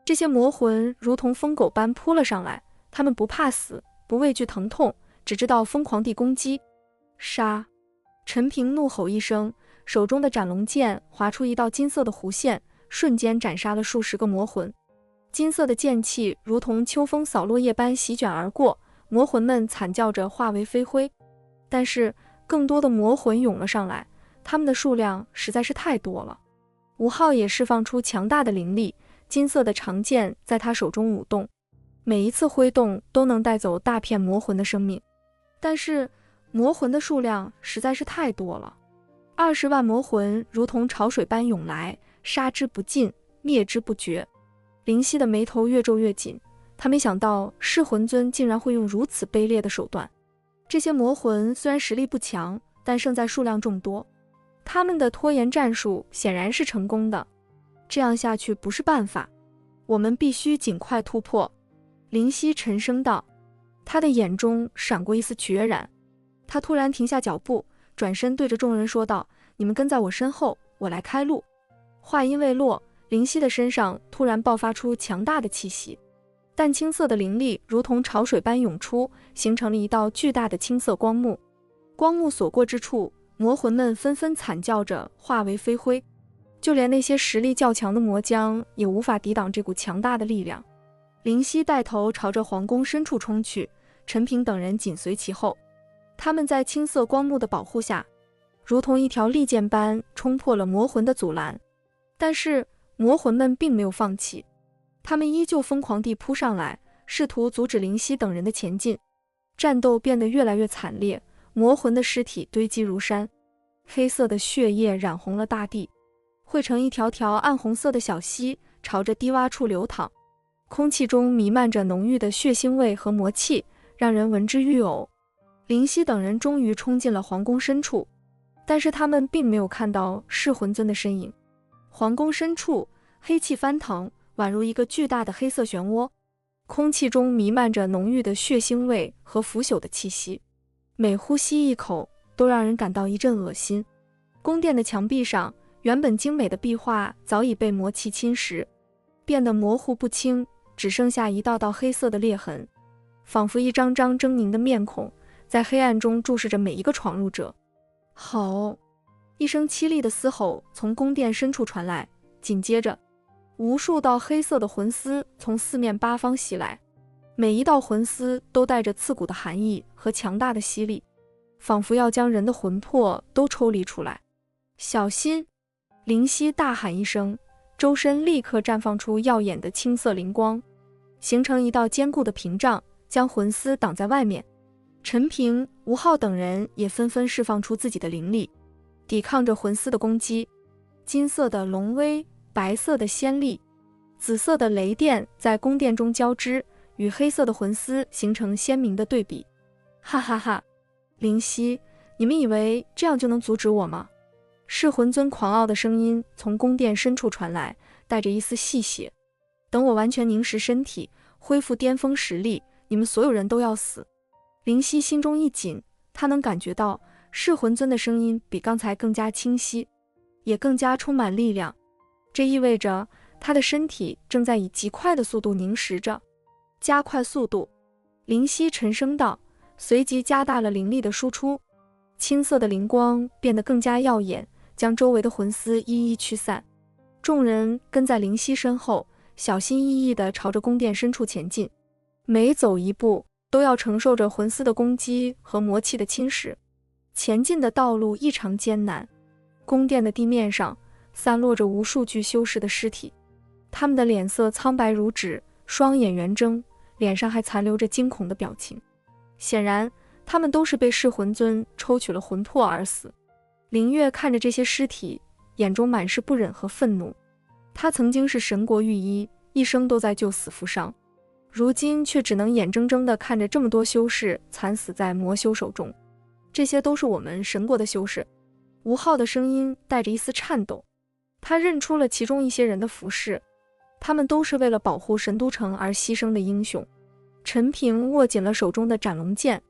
这些魔魂如同疯狗般扑了上来，他们不怕死，不畏惧疼痛，只知道疯狂地攻击。杀！陈平怒吼一声，手中的斩龙剑划出一道金色的弧线，瞬间斩杀了数十个魔魂。金色的剑气如同秋风扫落叶般席卷而过，魔魂们惨叫着化为飞灰。但是更多的魔魂涌了上来，他们的数量实在是太多了。吴昊也释放出强大的灵力，金色的长剑在他手中舞动，每一次挥动都能带走大片魔魂的生命。但是魔魂的数量实在是太多了，20万魔魂如同潮水般涌来，杀之不尽，灭之不绝。灵犀的眉头越皱越紧，他没想到噬魂尊竟然会用如此卑劣的手段。这些魔魂虽然实力不强，但胜在数量众多，他们的拖延战术显然是成功的。这样下去不是办法，我们必须尽快突破。灵犀沉声道，他的眼中闪过一丝决然。他突然停下脚步，转身对着众人说道：“你们跟在我身后，我来开路。”话音未落，灵犀的身上突然爆发出强大的气息，淡青色的灵力如同潮水般涌出，形成了一道巨大的青色光幕。光幕所过之处，魔魂们纷纷惨叫着化为飞灰，就连那些实力较强的魔将也无法抵挡这股强大的力量。灵犀带头朝着皇宫深处冲去，陈平等人紧随其后。他们在青色光幕的保护下，如同一条利剑般冲破了魔魂的阻拦。但是魔魂们并没有放弃，他们依旧疯狂地扑上来，试图阻止灵犀等人的前进。战斗变得越来越惨烈，魔魂的尸体堆积如山，黑色的血液染红了大地，汇成一条条暗红色的小溪，朝着低洼处流淌。空气中弥漫着浓郁的血腥味和魔气，让人闻之欲呕。灵犀等人终于冲进了皇宫深处，但是他们并没有看到噬魂尊的身影。皇宫深处黑气翻腾，宛如一个巨大的黑色漩涡，空气中弥漫着浓郁的血腥味和腐朽的气息，每呼吸一口都让人感到一阵恶心。宫殿的墙壁上原本精美的壁画早已被魔气侵蚀，变得模糊不清，只剩下一道道黑色的裂痕，仿佛一张张狰狞的面孔在黑暗中注视着每一个闯入者。吼！一声凄厉的嘶吼从宫殿深处传来，紧接着无数道黑色的魂丝从四面八方袭来，每一道魂丝都带着刺骨的寒意和强大的吸力，仿佛要将人的魂魄都抽离出来。小心！灵犀大喊一声，周身立刻绽放出耀眼的青色灵光，形成一道坚固的屏障，将魂丝挡在外面。陈平、吴昊等人也纷纷释放出自己的灵力，抵抗着魂丝的攻击。金色的龙威，白色的仙力，紫色的雷电在宫殿中交织，与黑色的魂丝形成鲜明的对比。哈哈哈！灵犀，你们以为这样就能阻止我吗？噬魂尊狂傲的声音从宫殿深处传来，带着一丝戏谑。等我完全凝实身体，恢复巅峰实力，你们所有人都要死。灵犀心中一紧，他能感觉到噬魂尊的声音比刚才更加清晰，也更加充满力量。这意味着他的身体正在以极快的速度凝实着。加快速度！灵犀沉声道，随即加大了灵力的输出。青色的灵光变得更加耀眼，将周围的魂丝一一驱散。众人跟在灵犀身后，小心翼翼地朝着宫殿深处前进，每走一步都要承受着魂丝的攻击和魔气的侵蚀。前进的道路异常艰难，宫殿的地面上散落着无数具修士的尸体，他们的脸色苍白如纸，双眼圆睁，脸上还残留着惊恐的表情。显然他们都是被噬魂尊抽取了魂魄而死。凌月看着这些尸体，眼中满是不忍和愤怒。他曾经是神国御医，一生都在救死扶伤，如今却只能眼睁睁地看着这么多修士惨死在魔修手中。这些都是我们神国的修士。吴昊的声音带着一丝颤抖，他认出了其中一些人的服饰，他们都是为了保护神都城而牺牲的英雄。陈平握紧了手中的斩龙剑，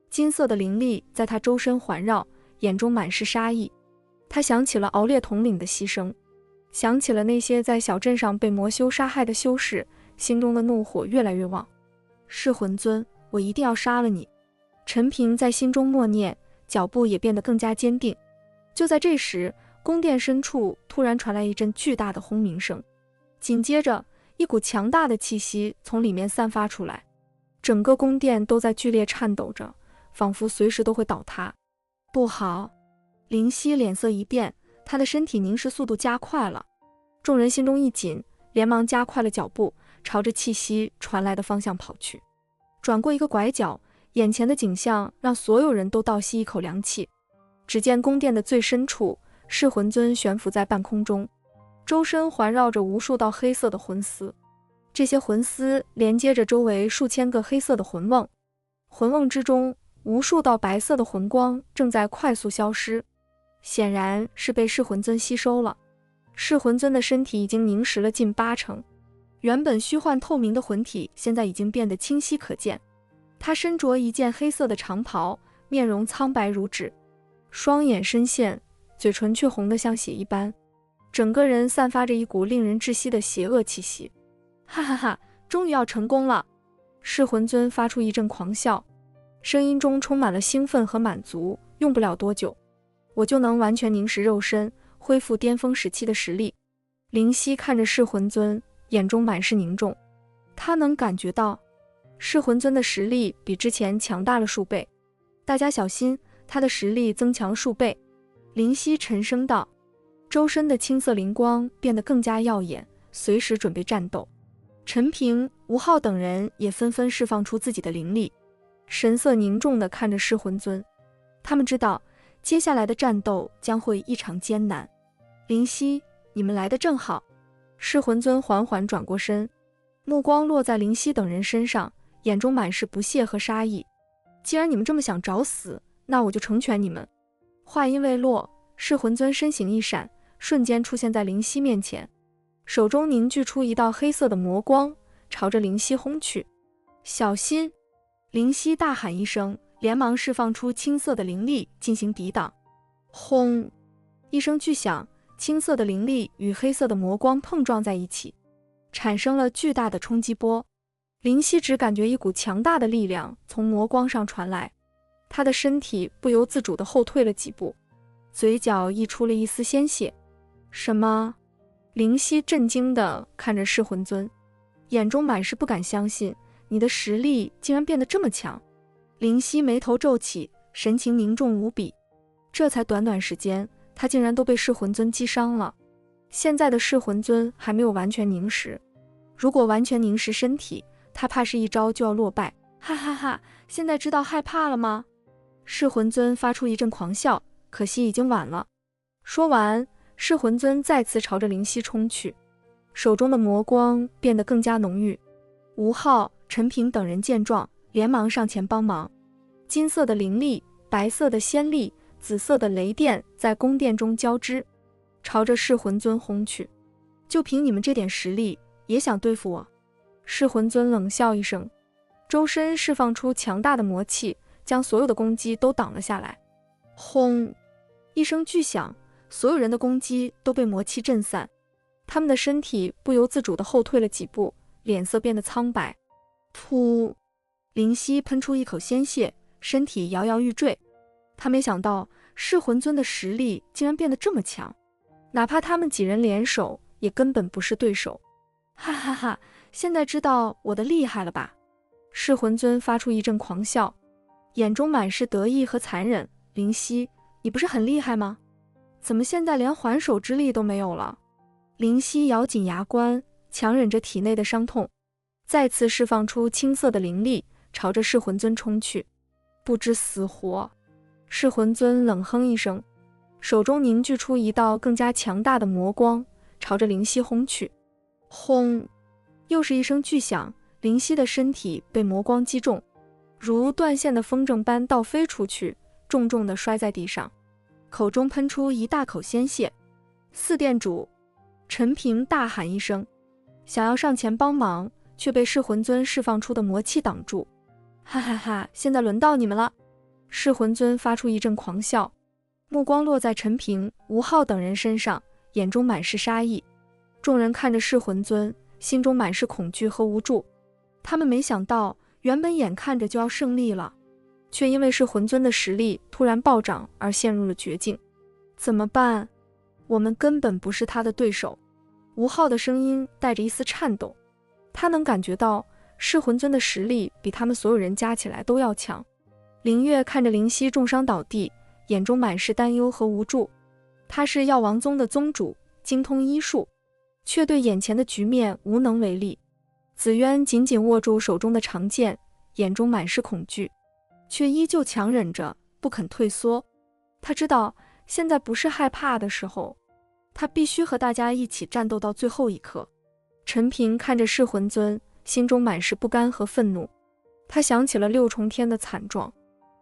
金色的灵力在他周身环绕，眼中满是杀意。他想起了敖烈统领的牺牲，想起了那些在小镇上被魔修杀害的修士，心中的怒火越来越旺。噬魂尊，我一定要杀了你！陈平在心中默念，脚步也变得更加坚定。就在这时，宫殿深处突然传来一阵巨大的轰鸣声，紧接着一股强大的气息从里面散发出来，整个宫殿都在剧烈颤抖着，仿佛随时都会倒塌。不好！灵犀脸色一变，她的身体凝视速度加快了。众人心中一紧，连忙加快了脚步，朝着气息传来的方向跑去。转过一个拐角，眼前的景象让所有人都倒吸一口凉气。只见宫殿的最深处，噬魂尊悬浮在半空中，周身环绕着无数道黑色的魂丝，这些魂丝连接着周围数千个黑色的魂瓮，魂瓮之中无数道白色的魂光正在快速消失，显然是被噬魂尊吸收了。噬魂尊的身体已经凝实了近80%，原本虚幻透明的魂体现在已经变得清晰可见。他身着一件黑色的长袍，面容苍白如纸，双眼深陷，嘴唇却红得像血一般，整个人散发着一股令人窒息的邪恶气息。哈哈哈，终于要成功了！噬魂尊发出一阵狂笑，声音中充满了兴奋和满足。用不了多久，我就能完全凝实肉身，恢复巅峰时期的实力。灵犀看着噬魂尊，眼中满是凝重。他能感觉到噬魂尊的实力比之前强大了数倍，大家小心，他的实力增强了数倍。灵犀沉声道，周身的青色灵光变得更加耀眼，随时准备战斗。陈平、吴昊等人也纷纷释放出自己的灵力，神色凝重地看着噬魂尊。他们知道接下来的战斗将会异常艰难。灵犀，你们来得正好。噬魂尊缓缓转过身，目光落在灵犀等人身上，眼中满是不屑和杀意。既然你们这么想找死，那我就成全你们。话音未落，噬魂尊身形一闪，瞬间出现在灵犀面前，手中凝聚出一道黑色的魔光，朝着灵犀轰去。小心！灵犀大喊一声，连忙释放出青色的灵力进行抵挡。轰！一声巨响，青色的灵力与黑色的魔光碰撞在一起，产生了巨大的冲击波。灵犀只感觉一股强大的力量从魔光上传来，他的身体不由自主地后退了几步，嘴角溢出了一丝鲜血。什么？灵犀震惊地看着噬魂尊，眼中满是不敢相信，你的实力竟然变得这么强。灵犀眉头皱起，神情凝重无比。这才短短时间，他竟然都被噬魂尊击伤了。现在的噬魂尊还没有完全凝实，如果完全凝实身体，他怕是一招就要落败。哈哈哈，现在知道害怕了吗？噬魂尊发出一阵狂笑，可惜已经晚了。说完，噬魂尊再次朝着灵犀冲去，手中的魔光变得更加浓郁。吴昊、陈平等人见状，连忙上前帮忙。金色的灵力、白色的仙力、紫色的雷电在宫殿中交织，朝着噬魂尊轰去。就凭你们这点实力，也想对付我？噬魂尊冷笑一声，周身释放出强大的魔气，将所有的攻击都挡了下来。轰！一声巨响，所有人的攻击都被魔气震散，他们的身体不由自主地后退了几步，脸色变得苍白。噗！灵犀喷出一口鲜血，身体摇摇欲坠。他没想到噬魂尊的实力竟然变得这么强，哪怕他们几人联手，也根本不是对手。哈哈哈，现在知道我的厉害了吧？噬魂尊发出一阵狂笑，眼中满是得意和残忍。灵犀，你不是很厉害吗？怎么现在连还手之力都没有了？灵犀咬紧牙关，强忍着体内的伤痛，再次释放出青色的灵力，朝着噬魂尊冲去。不知死活！噬魂尊冷哼一声，手中凝聚出一道更加强大的魔光，朝着灵犀轰去。轰！又是一声巨响，灵犀的身体被魔光击中，如断线的风筝般倒飞出去，重重地摔在地上，口中喷出一大口鲜血。四殿主！陈平大喊一声，想要上前帮忙，却被噬魂尊释放出的魔气挡住。哈哈哈，现在轮到你们了！噬魂尊发出一阵狂笑，目光落在陈平、吴昊等人身上，眼中满是杀意。众人看着噬魂尊，心中满是恐惧和无助。他们没想到，原本眼看着就要胜利了，却因为噬魂尊的实力突然暴涨而陷入了绝境。怎么办？我们根本不是他的对手。吴昊的声音带着一丝颤抖，他能感觉到噬魂尊的实力比他们所有人加起来都要强。凌月看着灵犀重伤倒地，眼中满是担忧和无助。他是药王宗的宗主，精通医术，却对眼前的局面无能为力。紫渊紧紧握住手中的长剑，眼中满是恐惧，却依旧强忍着不肯退缩。他知道现在不是害怕的时候，他必须和大家一起战斗到最后一刻。陈平看着噬魂尊，心中满是不甘和愤怒。他想起了六重天的惨状，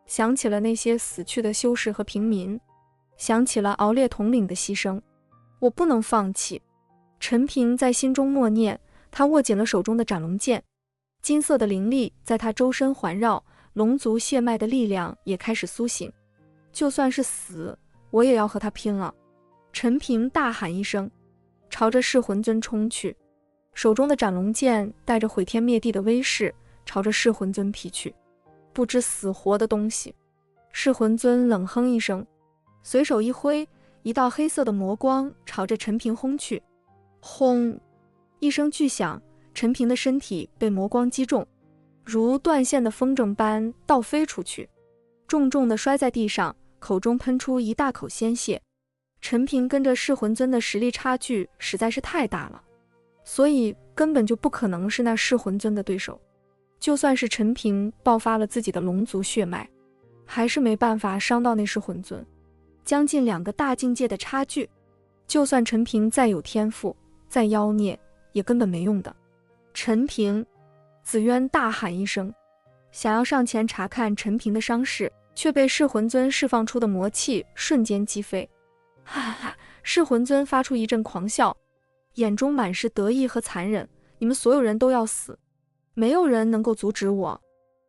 想起了那些死去的修士和平民，想起了敖烈统领的牺牲。我不能放弃。陈平在心中默念，他握紧了手中的斩龙剑，金色的灵力在他周身环绕，龙族血脉的力量也开始苏醒。就算是死，我也要和他拼了。陈平大喊一声，朝着噬魂尊冲去，手中的斩龙剑带着毁天灭地的威势，朝着噬魂尊劈去。不知死活的东西！噬魂尊冷哼一声，随手一挥，一道黑色的魔光朝着陈平轰去。轰！一声巨响，陈平的身体被魔光击中，如断线的风筝般倒飞出去，重重地摔在地上，口中喷出一大口鲜血。陈平跟着噬魂尊的实力差距实在是太大了，所以根本就不可能是那噬魂尊的对手。就算是陈平爆发了自己的龙族血脉，还是没办法伤到那噬魂尊，将近2个大境界的差距，就算陈平再有天赋，再妖孽，也根本没用的。陈平！紫渊大喊一声，想要上前查看陈平的伤势，却被噬魂尊释放出的魔气瞬间击飞。哈哈！噬魂尊发出一阵狂笑，眼中满是得意和残忍。你们所有人都要死，没有人能够阻止我。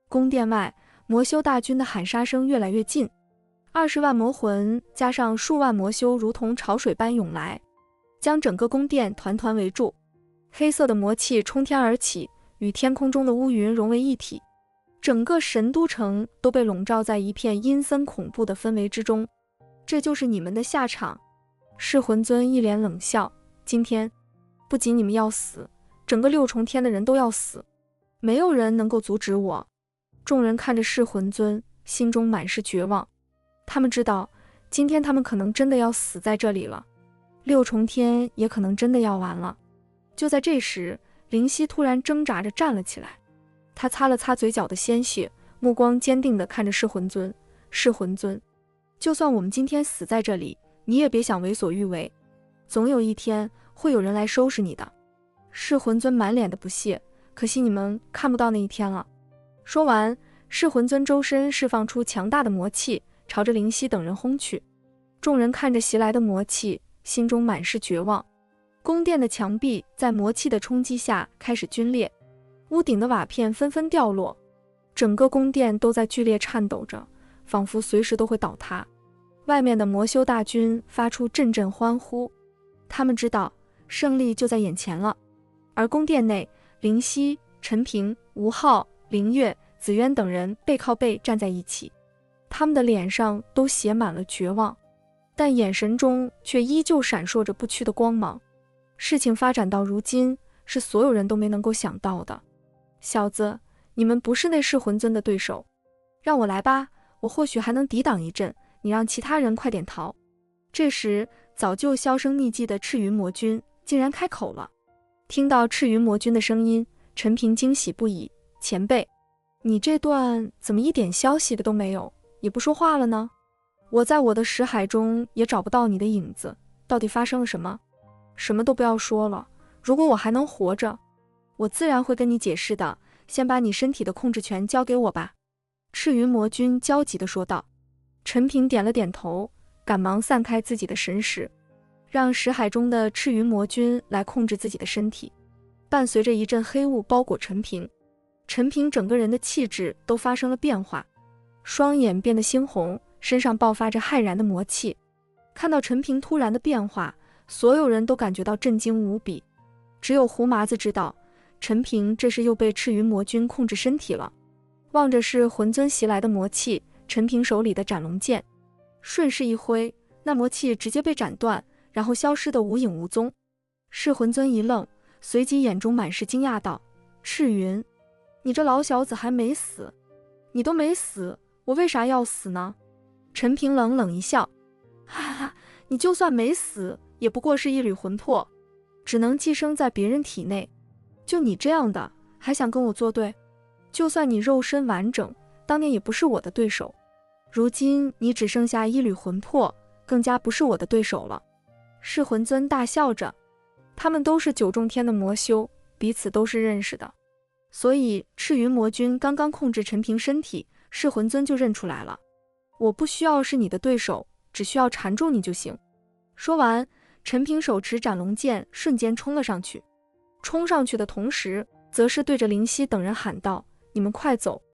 宫殿外，魔修大军的喊杀声越来越近，20万魔魂加上数万魔修如同潮水般涌来，将整个宫殿团团围住。黑色的魔气冲天而起，与天空中的乌云融为一体，整个神都城都被笼罩在一片阴森恐怖的氛围之中。这就是你们的下场！噬魂尊一脸冷笑，今天不仅你们要死，整个6重天的人都要死，没有人能够阻止我。众人看着噬魂尊，心中满是绝望。他们知道，今天他们可能真的要死在这里了，6重天也可能真的要完了。就在这时，灵犀突然挣扎着站了起来，他擦了擦嘴角的鲜血，目光坚定地看着噬魂尊。噬魂尊，就算我们今天死在这里，你也别想为所欲为，总有一天会有人来收拾你的。噬魂尊满脸的不屑，可惜你们看不到那一天了。说完，噬魂尊周身释放出强大的魔气，朝着灵犀等人轰去。众人看着袭来的魔气，心中满是绝望。宫殿的墙壁在魔气的冲击下开始皲裂，屋顶的瓦片纷纷掉落，整个宫殿都在剧烈颤抖着，仿佛随时都会倒塌。外面的魔修大军发出阵阵欢呼，他们知道胜利就在眼前了。而宫殿内，灵犀、陈平、吴昊、凌月、紫渊等人背靠背站在一起，他们的脸上都写满了绝望，但眼神中却依旧闪烁着不屈的光芒。事情发展到如今，是所有人都没能够想到的。小子，你们不是那噬魂尊的对手，让我来吧，我或许还能抵挡一阵，你让其他人快点逃。这时，早就销声匿迹的赤云魔君竟然开口了。听到赤云魔君的声音，陈平惊喜不已。前辈，你这段怎么一点消息的都没有，也不说话了呢？我在我的识海中也找不到你的影子，到底发生了什么？什么都不要说了，如果我还能活着，我自然会跟你解释的，先把你身体的控制权交给我吧。赤云魔君焦急地说道。陈平点了点头，赶忙散开自己的神识，让识海中的赤云魔君来控制自己的身体。伴随着一阵黑雾包裹陈平，陈平整个人的气质都发生了变化，双眼变得猩红，身上爆发着骇然的魔气。看到陈平突然的变化，所有人都感觉到震惊无比。只有胡麻子知道，陈平这是又被赤云魔君控制身体了。望着是魂尊袭来的魔气，陈平手里的斩龙剑顺势一挥，那魔气直接被斩断，然后消失得无影无踪。噬魂尊一愣，随即眼中满是惊讶道：赤云，你这老小子还没死？你都没死，我为啥要死呢？陈平冷冷一笑，哈哈，你就算没死，也不过是一缕魂魄，只能寄生在别人体内。就你这样的，还想跟我作对？就算你肉身完整，当年也不是我的对手。如今你只剩下一缕魂魄，更加不是我的对手了。噬魂尊大笑着，他们都是9重天的魔修，彼此都是认识的，所以赤云魔君刚刚控制陈平身体，噬魂尊就认出来了。我不需要是你的对手，只需要缠住你就行。说完，陈平手持斩龙剑瞬间冲了上去，冲上去的同时则是对着林夕等人喊道：你们快走，